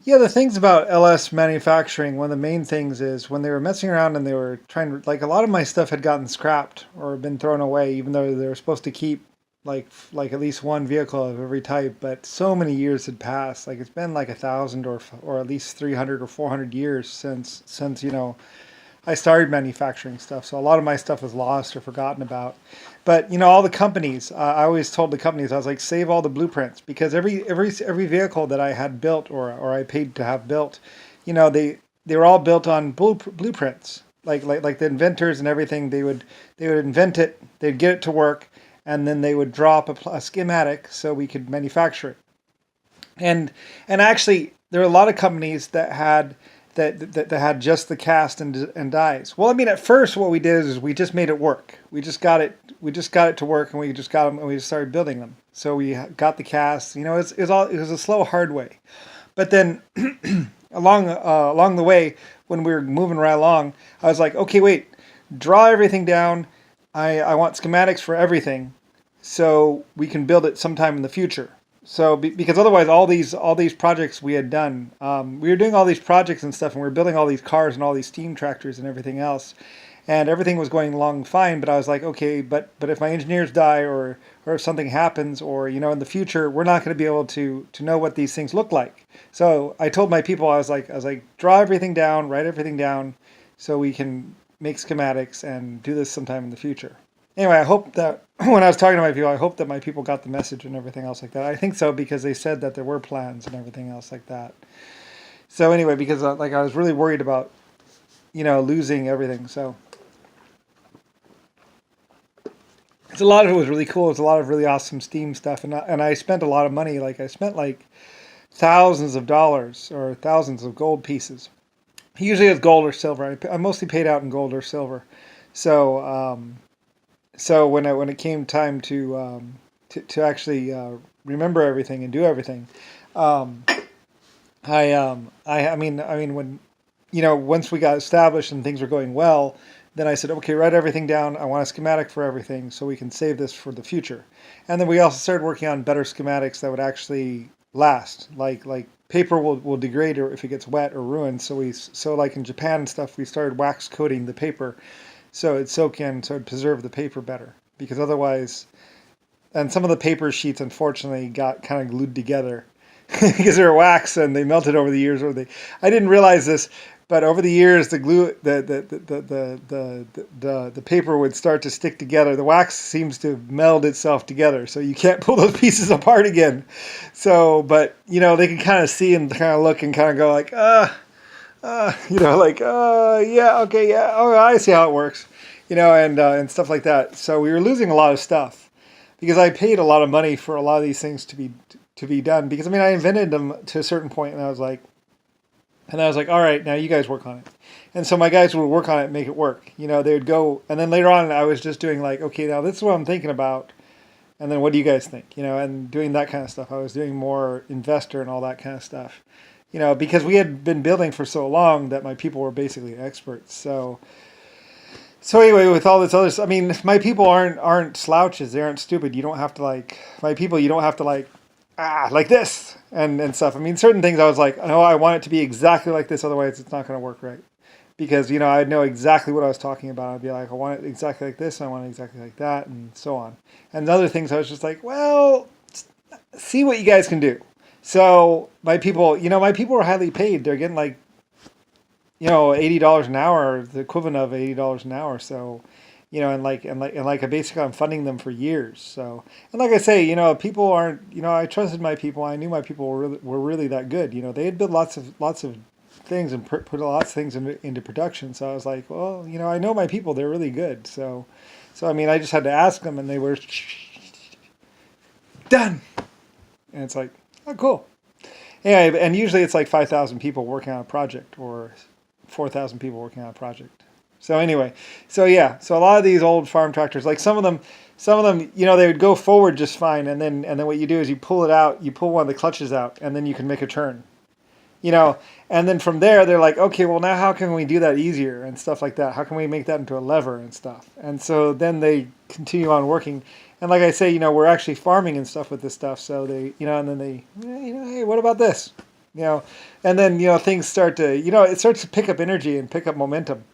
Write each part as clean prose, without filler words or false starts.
Yeah, the things about LS manufacturing, one of the main things is when they were messing around and they were trying to, like a lot of my stuff had gotten scrapped or been thrown away, even though they were supposed to keep like at least one vehicle of every type. But so many years had passed, like it's been like 1,000 or at least 300 or 400 years since I started manufacturing stuff. So a lot of my stuff was lost or forgotten about. But all the companies, I always told the companies, I was like, save all the blueprints because every vehicle that I had built or I paid to have built, they were all built on blueprints. Like the inventors and everything, they would invent it, they'd get it to work, and then they would drop a schematic so we could manufacture it. And actually, there are a lot of companies that had just the cast and dies. Well, I mean, at first, what we did is we just made it work. We just got it to work, and we just got them, and we just started building them. So we got the cast. It was a slow, hard way. But then along the way, when we were moving right along, I was like, okay, wait, draw everything down. I want schematics for everything, so we can build it sometime in the future. So because otherwise, all these projects we had done, we were doing all these projects and stuff, and we were building all these cars and all these steam tractors and everything else, and everything was going along fine. But I was like, okay, but if my engineers die or if something happens, or in the future, we're not going to be able to know what these things look like. So I told my people, I was like, draw everything down, write everything down, so we can make schematics and do this sometime in the future. Anyway, I hope that when I was talking to my people, I hope that my people got the message and everything else like that. I think so because they said that there were plans and everything else like that. So anyway, because like I was really worried about losing everything. So it's a lot of it was really cool. It's a lot of really awesome Steam stuff, and I spent a lot of money. Like I spent like thousands of dollars or thousands of gold pieces. Usually it's gold or silver. I mostly paid out in gold or silver. So when it came time to actually remember everything and do everything, um, I mean when once we got established and things were going well, then I said, okay, write everything down. I want a schematic for everything so we can save this for the future. And then we also started working on better schematics that would actually last. Like paper will degrade or if it gets wet or ruined. So like in Japan and stuff, we started wax coating the paper so it'd soak in, so it'd preserve the paper better. Because otherwise, and some of the paper sheets unfortunately got kind of glued together because they were wax and they melted over the years. I didn't realize this, but over the years, the glue, the paper would start to stick together. The wax seems to meld itself together, so you can't pull those pieces apart again. So, but they can kind of see and kind of look and kind of go like, yeah, okay, yeah, oh, I see how it works, and stuff like that. So we were losing a lot of stuff because I paid a lot of money for a lot of these things to be done. Because I mean, I invented them to a certain point, and I was like, all right, now you guys work on it. And so my guys would work on it and make it work. They would go, and then later on, I was just doing like, okay, now this is what I'm thinking about, and then what do you guys think? And doing that kind of stuff. I was doing more investor and all that kind of stuff. Because we had been building for so long that my people were basically experts. So anyway, with all this other, I mean, my people aren't slouches. They aren't stupid. You don't have to like my people. You don't have to like this and stuff. I mean, certain things I was like, no, I want it to be exactly like this. Otherwise, it's not going to work right. Because I know exactly what I was talking about. I'd be like, I want it exactly like this. And I want it exactly like that, and so on. And the other things, I was just like, well, see what you guys can do. So my people were highly paid. They're getting like $80 an hour, the equivalent of $80 an hour. So, and basically I'm funding them for years. So, and like I say, people aren't, I trusted my people. I knew my people were really that good. They had built lots of things and put lots of things into production. So I was like, well, I know my people. They're really good. So I mean, I just had to ask them, and they were done. And it's like, oh, cool. Yeah, and usually it's like 5,000 people working on a project or 4,000 people working on a project. So anyway, so yeah, so a lot of these old farm tractors, like some of them, they would go forward just fine, and then what you do is you pull it out, you pull one of the clutches out, and then you can make a turn. You know, and then from there they're like, okay, well now how can we do that easier and stuff like that? How can we make that into a lever and stuff? And so then they continue on working. And like I say, we're actually farming and stuff with this stuff. So they, and then they, hey, what about this? you know, and then things start to it starts to pick up energy and pick up momentum.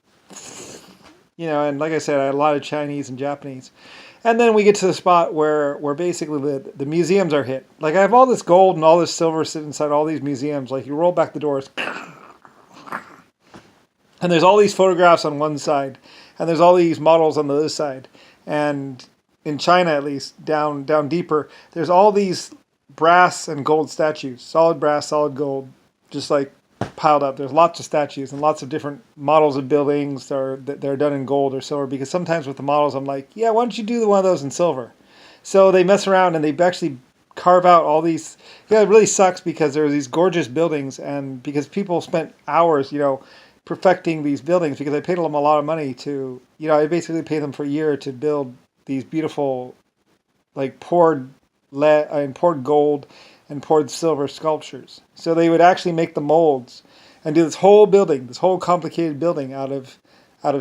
And like I said, I had a lot of Chinese and Japanese. And then we get to the spot where basically the museums are hit. Like I have all this gold and all this silver sitting inside all these museums. Like you roll back the doors, and there's all these photographs on one side, and there's all these models on the other side. And in China, at least down deeper, there's all these brass and gold statues, solid brass, solid gold, just like piled up. There's lots of statues and lots of different models of buildings that are done in gold or silver, because sometimes with the models I'm like, yeah, why don't you do one of those in silver? So they mess around and they actually carve out all these. Yeah, it really sucks because there are these gorgeous buildings, and because people spent hours, perfecting these buildings, because I paid them a lot of money to, I basically paid them for a year to build these beautiful, like poured lead and poured gold and poured silver sculptures. So they would actually make the molds and do this whole building, this whole complicated building out of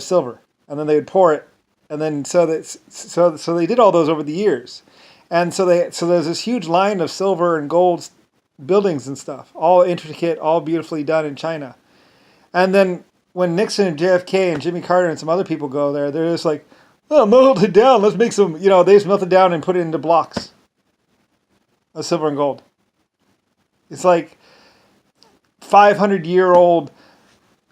silver, and then they would pour it, and then so they did all those over the years, and so there's this huge line of silver and gold buildings and stuff, all intricate, all beautifully done in China. And then when Nixon and JFK and Jimmy Carter and some other people go there, they're just like, oh, melt it down, let's make some, they just melt it down and put it into blocks of silver and gold. It's like 500-year-old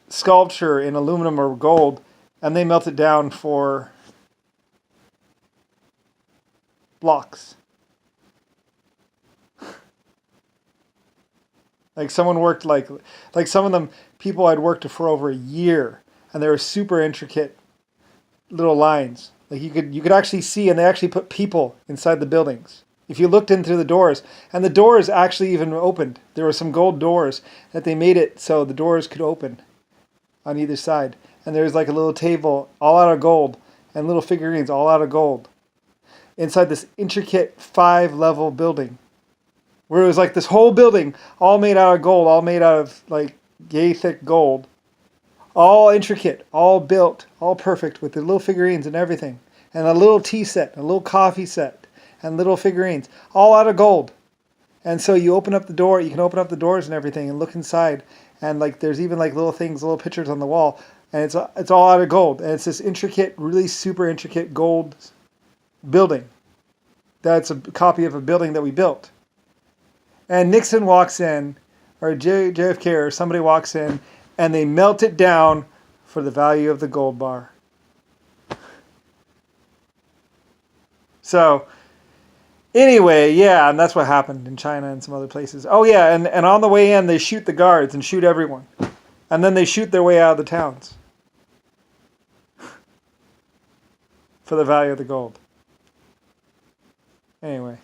sculpture in aluminum or gold, and they melt it down for blocks. Like someone worked like some of them people had worked for over a year, and they were super intricate little lines. Like you could actually see, and they actually put people inside the buildings. If you looked in through the doors, and the doors actually even opened. There were some gold doors that they made it so the doors could open on either side. And there was like a little table all out of gold, and little figurines all out of gold inside this intricate 5-level building, where it was like this whole building all made out of gold, all made out of like yay thick gold, all intricate, all built, all perfect, with the little figurines and everything, and a little tea set, a little coffee set, and little figurines, all out of gold. And so you open up the door, you can open up the doors and everything and look inside, and like there's even like little things, little pictures on the wall, and it's all out of gold, and it's this intricate, really super intricate gold building. That's a copy of a building that we built. And Nixon walks in, or JFK or somebody walks in, and they melt it down for the value of the gold bar. So anyway, yeah, and that's what happened in China and some other places. Oh yeah, and on the way in, they shoot the guards and shoot everyone. And then they shoot their way out of the towns for the value of the gold. Anyway.